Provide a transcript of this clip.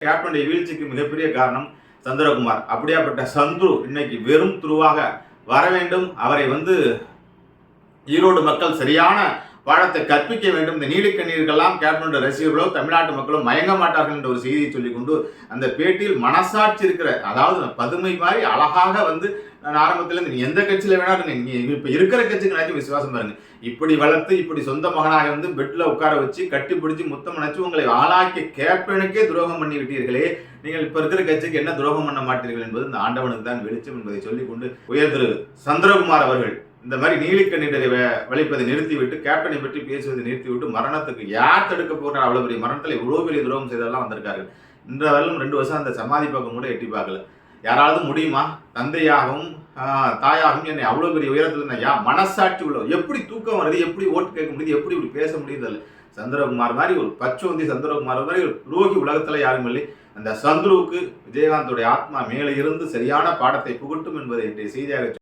கேப்டனுடைய வீழ்ச்சிக்கு மிகப்பெரிய காரணம் சந்திரகுமார். அப்படியாப்பட்ட சந்துரு இன்னைக்கு வெறும் துருவாக வர வேண்டும். அவரை ஈரோடு மக்கள் சரியான பாடத்தை கற்பிக்க வேண்டும். இந்த நீலிக்கண்ணீர்களெல்லாம் கேப்டனுடைய ரசிகர்களோ தமிழ்நாட்டு மக்களும் மயங்க மாட்டார்கள் என்ற ஒரு செய்தியை சொல்லிக்கொண்டு அந்த பேட்டியில் மனசாட்சி இருக்கிற, அதாவது பதுமை மாதிரி அழகாக நான் ஆரம்பத்தில் நீ எந்த கட்சியில வேணாலும் நீ இப்ப இருக்கிற கட்சிக்கு நினைச்சு விசுவாசம் பாருங்க. இப்படி வளர்த்து இப்படி சொந்த மகனாக பெட்ல உட்கார வச்சு கட்டி பிடிச்சி முத்தம் நினைச்சு உங்களை ஆளாக்கி கேப்டனுக்கே துரோகம் பண்ணி விட்டீர்களே, நீங்கள் இப்ப இருக்கிற கட்சிக்கு என்ன துரோகம் பண்ண மாட்டீர்கள் என்பது இந்த ஆண்டவனுக்கு தான் வெளிச்சம் என்பதை சொல்லிக்கொண்டு உயர் திரு சந்திரகுமார் அவர்கள் இந்த மாதிரி நீலிக்கண்ணீரை வலிப்பதை நிறுத்திவிட்டு கேப்டனை பற்றி பேசுவதை நிறுத்திவிட்டு மரணத்துக்கு யார் தடுக்க போகிறார்? அவ்வளவு பெரிய மரணத்தில் இவ்வளவு பெரிய துரோகம் செய்தெல்லாம் வந்திருக்காரு. இன்றவரையிலும் 2 வருஷம் அந்த சமாதி பக்கம் கூட எட்டி பார்க்கல. யாராவது முடியுமா? தந்தையாகவும் தாயாகவும் என்னை அவ்வளவு பெரிய உயரத்தில் இருந்த மனசாட்சி உள்ள எப்படி தூக்கம் வருது, எப்படி ஓட்டு கேட்க முடியுது, எப்படி இப்படி பேச முடியுது? சந்திரகுமார் மாதிரி ஒரு பச்சோந்தி, சந்திரகுமார் மாதிரி ஒரு துரோகி உலகத்துல யாரும் இல்லை. அந்த சந்துருவுக்கு விஜயகாந்தோடைய ஆத்மா மேலே இருந்து சரியான பாடத்தை புகட்டும் என்பதை இன்றைய செய்தியாக